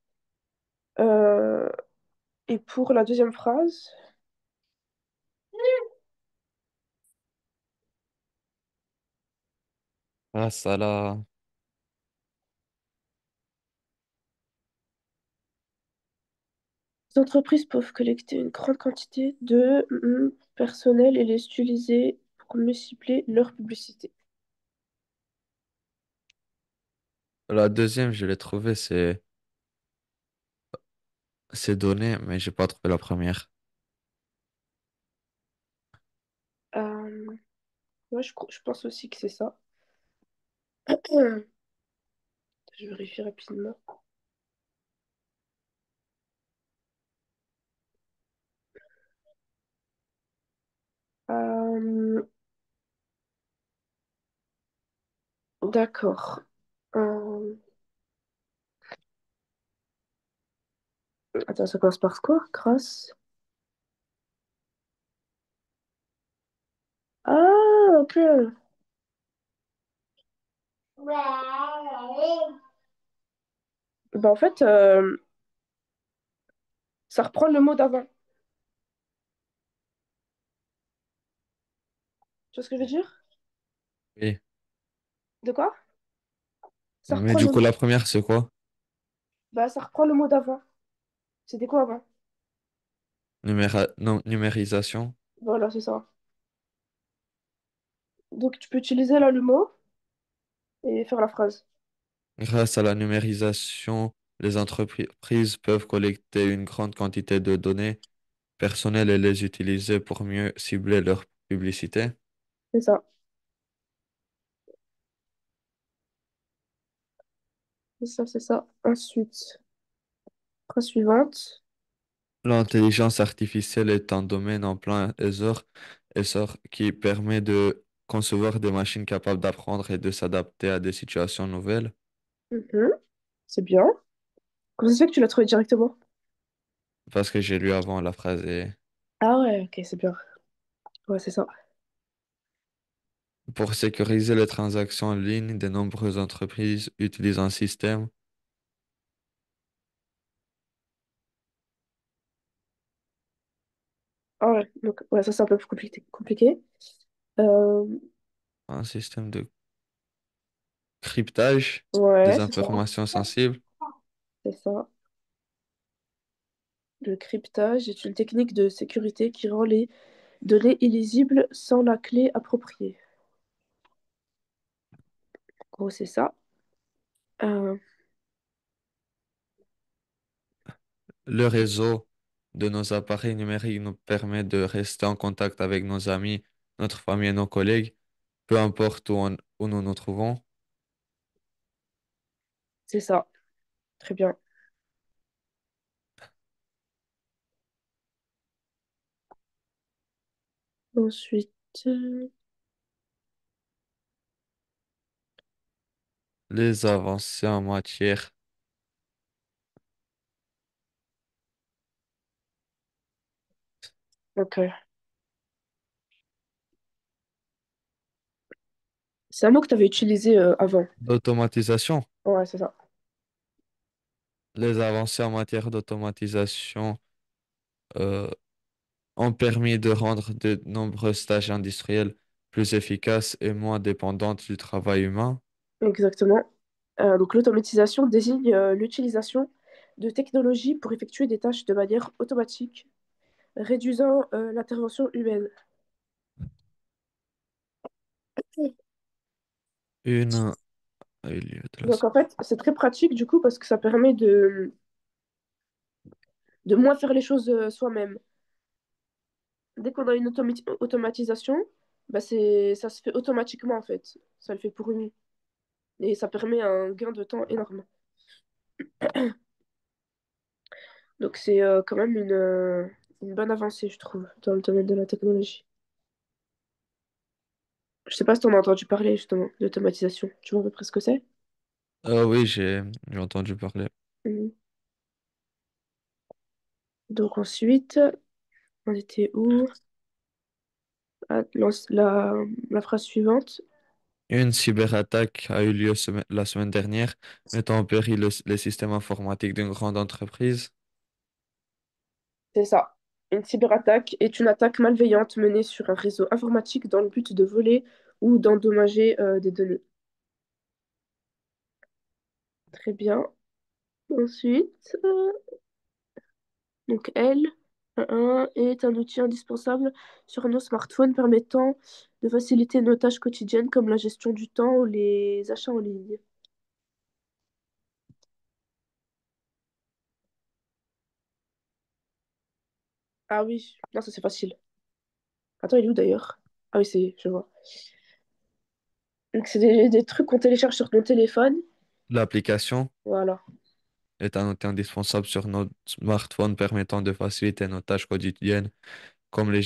Euh, et pour la deuxième phrase, Grâce à la les entreprises peuvent collecter une grande quantité de personnel et les utiliser pour multiplier leur publicité. La deuxième, je l'ai trouvée, c'est donné, mais j'ai pas trouvé la première. Euh, ouais, je pense aussi que c'est ça. Je vérifie rapidement. Euh, d'accord. Euh, attends, ça commence par quoi? Grâce. Ah, ok. Bah, en fait, Ça reprend le mot d'avant. Tu vois ce que je veux dire? Oui. De quoi? Ça Mais reprend du le coup, mot. la première, c'est quoi? Bah, ça reprend le mot d'avant. C'était quoi avant? Non, numérisation. Voilà, c'est ça. Donc, tu peux utiliser là le mot et faire la phrase. Grâce à la numérisation, les entreprises peuvent collecter une grande quantité de données personnelles et les utiliser pour mieux cibler leur publicité. C'est ça. C'est ça, c'est ça. Ensuite, phrase suivante. L'intelligence artificielle est un domaine en plein essor qui permet de concevoir des machines capables d'apprendre et de s'adapter à des situations nouvelles. Mhm. C'est bien. Comment ça se fait que tu l'as trouvé directement? Parce que j'ai lu avant la phrase et Ah ouais, ok, c'est bien. Ouais, c'est ça. pour sécuriser les transactions en ligne, de nombreuses entreprises utilisent un système. Ah ouais, donc ouais, ça c'est un peu plus compliqué. Euh, Un système de cryptage ouais, des c'est ça. informations sensibles. C'est ça. Le cryptage est une technique de sécurité qui rend les données illisibles sans la clé appropriée. En gros, c'est ça. Euh, Le réseau de nos appareils numériques nous permet de rester en contact avec nos amis, notre famille et nos collègues, peu importe où nous nous trouvons. c'est ça. Très bien. Ensuite, Les avancées en matière ok. C'est un mot que tu avais utilisé avant. d'automatisation. Ouais, c'est ça. Les avancées en matière d'automatisation euh, ont permis de rendre de nombreuses tâches industrielles plus efficaces et moins dépendantes du travail humain. Exactement. Donc l'automatisation désigne l'utilisation de technologies pour effectuer des tâches de manière automatique, réduisant l'intervention humaine. Une a eu lieu de la Donc en fait, c'est très pratique du coup parce que ça permet de moins faire les choses soi-même. Dès qu'on a une automatisation, bah ça se fait automatiquement en fait. Ça le fait pour nous. Et ça permet un gain de temps énorme. Donc c'est quand même une bonne avancée, je trouve, dans le domaine de la technologie. Je sais pas si t'en as entendu parler justement d'automatisation. Tu vois à peu près ce que c'est? Ah oui, j'ai entendu parler. Mhm. Donc ensuite, on était où? Ah, la phrase suivante. Une cyberattaque a eu lieu la semaine dernière, mettant en péril les systèmes informatiques d'une grande entreprise. C'est ça. Une cyberattaque est une attaque malveillante menée sur un réseau informatique dans le but de voler ou d'endommager des données. Très bien. Ensuite, donc elle est un outil indispensable sur nos smartphones permettant de faciliter nos tâches quotidiennes comme la gestion du temps ou les achats en ligne. Ah oui, non, ça c'est facile. Attends, il est où d'ailleurs? Ah oui, je vois. Donc c'est des trucs qu'on télécharge sur ton téléphone. L'application Voilà, est un outil indispensable sur notre smartphone permettant de faciliter nos tâches quotidiennes comme la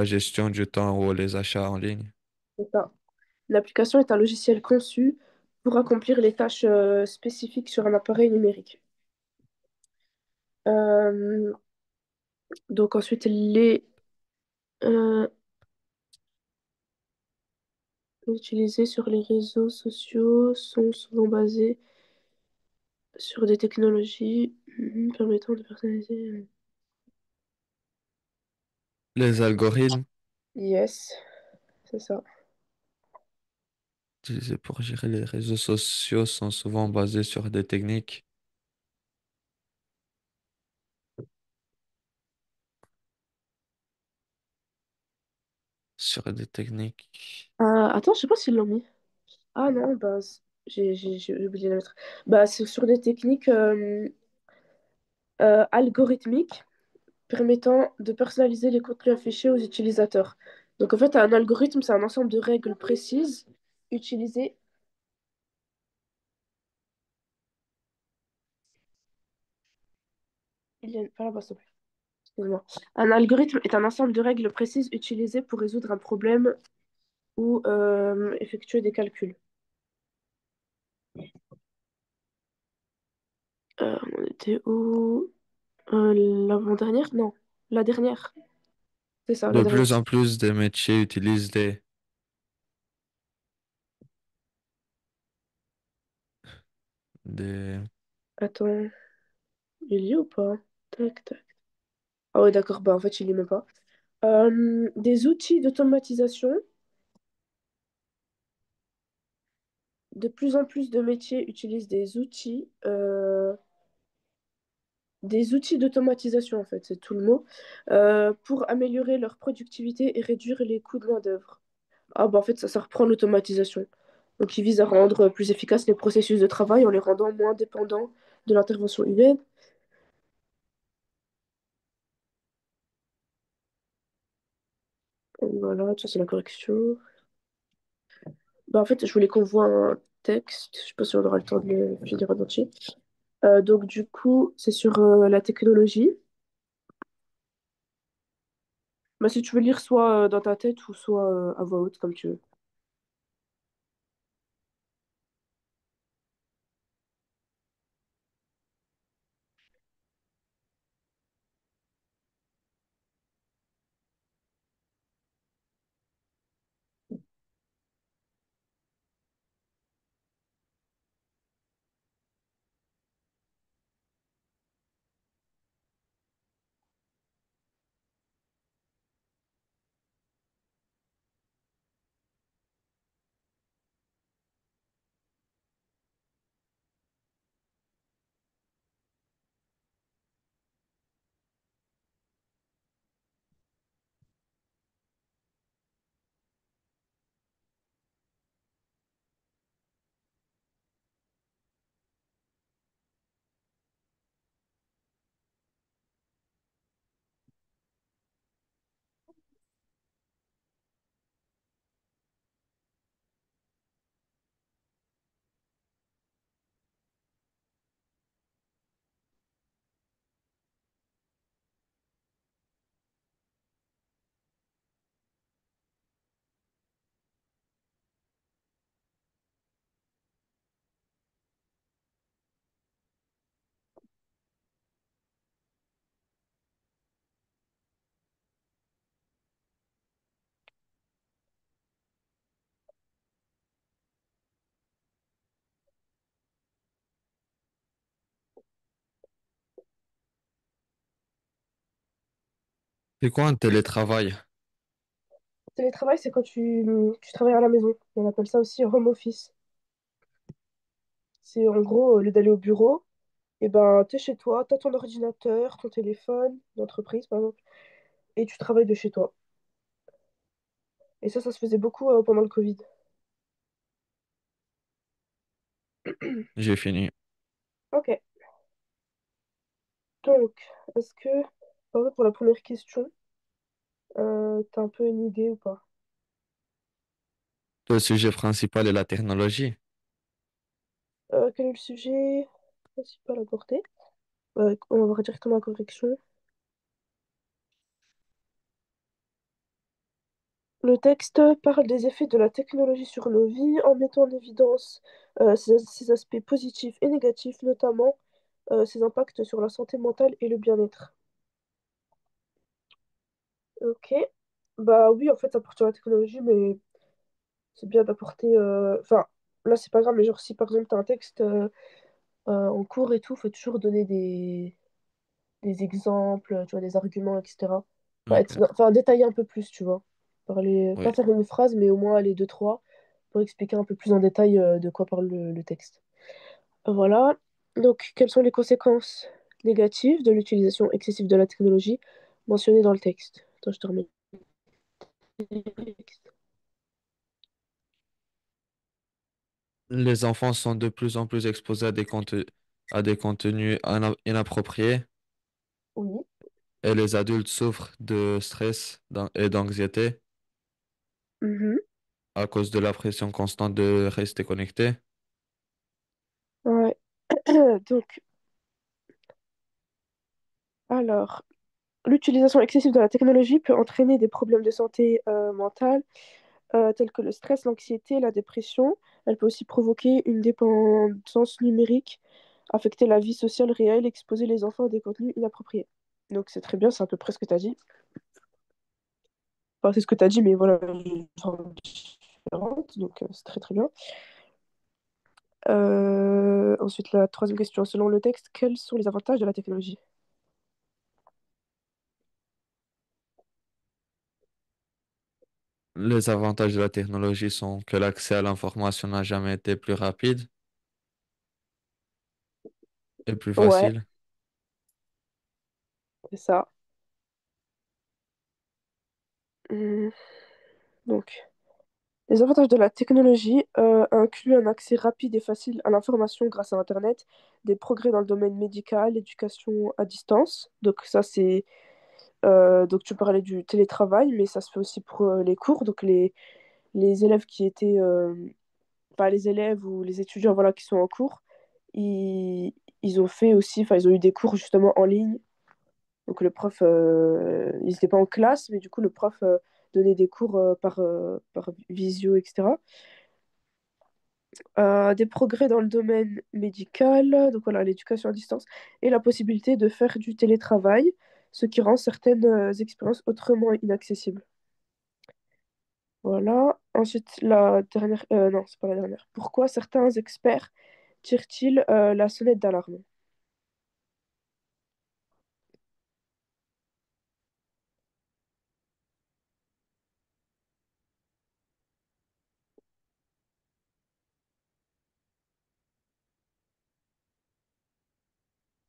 gestion du temps ou les achats en ligne. c'est ça. L'application est un logiciel conçu pour accomplir les tâches spécifiques sur un appareil numérique. Euh, donc ensuite, les euh, utilisés sur les réseaux sociaux sont souvent basés sur des technologies permettant de personnaliser. Les algorithmes Yes, c'est ça. utilisés pour gérer les réseaux sociaux sont souvent basés sur des techniques Attends, je sais pas s'ils l'ont mis. Ah non, bah, j'ai oublié de la mettre. Bah, c'est sur des techniques algorithmiques permettant de personnaliser les contenus affichés aux utilisateurs. Donc en fait, un algorithme, c'est un ensemble de règles précises utilisées. Il y a... par là-bas, s'il te plaît. Excuse-moi. Un algorithme est un ensemble de règles précises utilisées pour résoudre un problème ou effectuer des calculs. On était où? L'avant-dernière? Non, la dernière. C'est ça, la De dernière. plus en plus de métiers utilisent des... Attends, il y est ou pas? Tac, tac. Ah ouais, d'accord, bah en fait, il y est même pas. Des outils d'automatisation. De plus en plus de métiers utilisent des outils d'automatisation, en fait, c'est tout le mot, pour améliorer leur productivité et réduire les coûts de main-d'œuvre. Ah bah en fait, ça reprend l'automatisation. Donc, ils visent à rendre plus efficaces les processus de travail en les rendant moins dépendants de l'intervention humaine. Voilà, ça c'est la correction. Bah, en fait, je voulais qu'on voit un texte. Je sais pas si on aura le temps de le finir en entier. Donc, du coup, c'est sur la technologie. Bah, si tu veux lire soit dans ta tête ou soit à voix haute, comme tu veux. C'est quoi un télétravail? Télétravail, c'est quand tu travailles à la maison. On appelle ça aussi home office. C'est en gros, au lieu d'aller au bureau, et ben, t'es chez toi, t'as ton ordinateur, ton téléphone, d'entreprise par exemple, et tu travailles de chez toi. Et ça se faisait beaucoup pendant le Covid. J'ai fini. Ok. Donc, est-ce que, en fait, pour la première question, t'as un peu une idée ou pas? Le sujet principal est la technologie. Quel est le sujet principal abordé? On va voir directement la correction. Le texte parle des effets de la technologie sur nos vies en mettant en évidence ses aspects positifs et négatifs, notamment ses impacts sur la santé mentale et le bien-être. Ok. Bah oui, en fait, ça porte sur la technologie, mais c'est bien d'apporter. Enfin, là, c'est pas grave, mais genre, si par exemple, t'as un texte en cours et tout, faut toujours donner des exemples, tu vois, des arguments, etc. Ok, Enfin, détailler un peu plus, tu vois. Parler, oui. pas faire une phrase, mais au moins les deux, trois, pour expliquer un peu plus en détail de quoi parle le texte. Voilà. Donc, quelles sont les conséquences négatives de l'utilisation excessive de la technologie mentionnées dans le texte? Attends, je te remets le texte. Les enfants sont de plus en plus exposés à des contenus inappropriés Oui. et les adultes souffrent de stress et d'anxiété Mhm. à cause de la pression constante de rester connecté. Ouais. Donc, alors, l'utilisation excessive de la technologie peut entraîner des problèmes de santé mentale, tels que le stress, l'anxiété, la dépression. Elle peut aussi provoquer une dépendance numérique, affecter la vie sociale réelle, exposer les enfants à des contenus inappropriés. Donc, c'est très bien, c'est à peu près ce que tu as dit. Enfin, c'est ce que tu as dit, mais voilà, une forme différente, donc c'est très très bien. Ensuite, la troisième question. Selon le texte, quels sont les avantages de la technologie? Les avantages de la technologie sont que l'accès à l'information n'a jamais été plus rapide et plus Ouais, facile. c'est ça. Hum, donc, les avantages de la technologie incluent un accès rapide et facile à l'information grâce à Internet, des progrès dans le domaine médical, l'éducation à distance. Donc ça, c'est donc tu parlais du télétravail, mais ça se fait aussi pour les cours. Donc les élèves qui étaient, pas les élèves ou les étudiants voilà, qui sont en cours, ils, ils ont fait aussi, enfin ils ont eu des cours justement en ligne. Donc le prof, ils n'étaient pas en classe, mais du coup le prof donnait des cours par visio, etc. Des progrès dans le domaine médical, donc voilà, l'éducation à distance, et la possibilité de faire du télétravail, ce qui rend certaines expériences autrement inaccessibles. Voilà. Ensuite, la dernière, non, c'est pas la dernière. Pourquoi certains experts tirent-ils la sonnette d'alarme?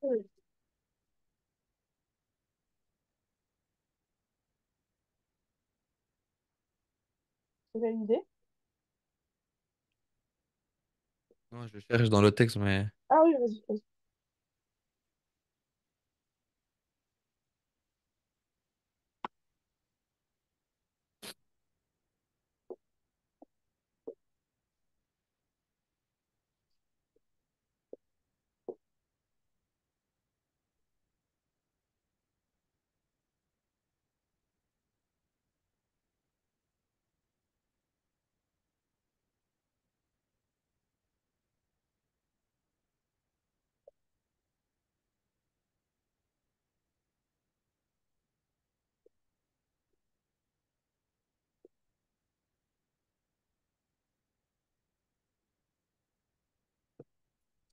Oui. Vous avez une idée? Non, je cherche dans le texte, mais Ah oui, vas-y, vas-y.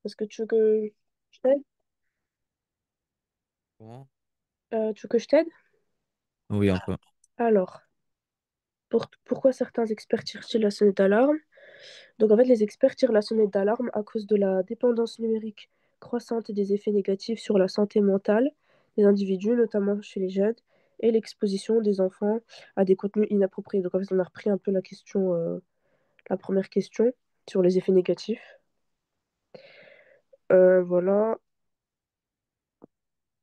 Est-ce que tu veux que je t'aide? comment? Tu veux que je t'aide? Oui, un peu. Alors, pourquoi certains experts tirent-ils la sonnette d'alarme? Donc en fait, les experts tirent la sonnette d'alarme à cause de la dépendance numérique croissante et des effets négatifs sur la santé mentale des individus, notamment chez les jeunes, et l'exposition des enfants à des contenus inappropriés. Donc en fait, on a repris un peu la question, la première question sur les effets négatifs. Voilà.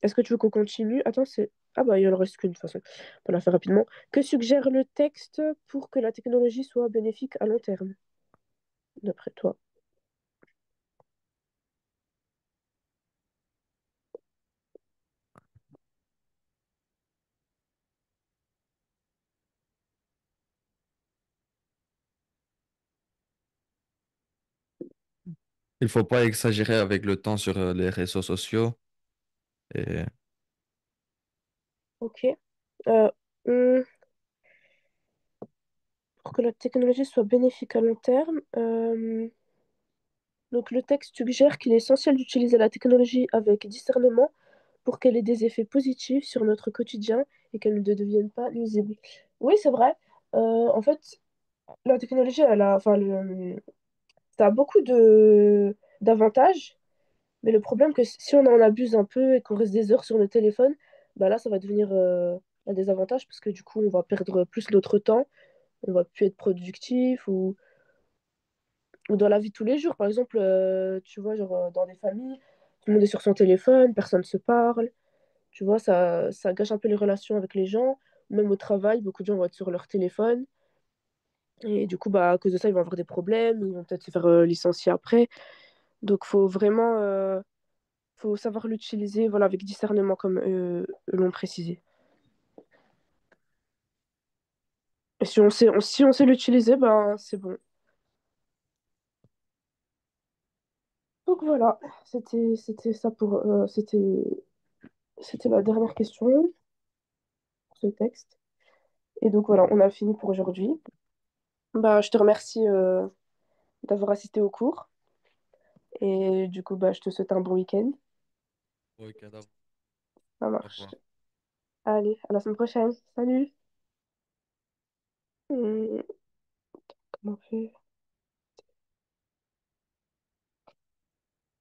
Est-ce que tu veux qu'on continue? Attends, c'est... Ah bah, il en reste qu'une de toute façon. On va la faire rapidement. Que suggère le texte pour que la technologie soit bénéfique à long terme, d'après toi? Il faut pas exagérer avec le temps sur les réseaux sociaux. Et Ok. Euh, hum, pour que la technologie soit bénéfique à long terme, donc le texte suggère qu'il est essentiel d'utiliser la technologie avec discernement pour qu'elle ait des effets positifs sur notre quotidien et qu'elles ne deviennent pas nuisibles. Oui, c'est vrai. En fait, la technologie, ça a beaucoup de d'avantages, mais le problème que si on en abuse un peu et qu'on reste des heures sur le téléphone, bah là, ça va devenir un désavantage parce que du coup, on va perdre plus notre temps, on va plus être productif ou dans la vie de tous les jours. Par exemple, tu vois, genre dans des familles, tout le monde est sur son téléphone, personne ne se parle. Tu vois, ça gâche un peu les relations avec les gens. Même au travail, beaucoup de gens vont être sur leur téléphone. Et du coup, bah, à cause de ça, ils vont avoir des problèmes, ils vont peut-être se faire licencier après. Donc, faut savoir l'utiliser, voilà, avec discernement, comme eux l'ont précisé. Et si on sait l'utiliser, ben, c'est bon. Donc voilà, c'était ça c'était la dernière question pour ce texte. Et donc voilà, on a fini pour aujourd'hui. Bah, je te remercie d'avoir assisté au cours. Et du coup, bah, je te souhaite un bon week-end. Oui, cadavre. Ça Au marche. revoir. Allez, à la semaine prochaine. Salut. Comment on fait?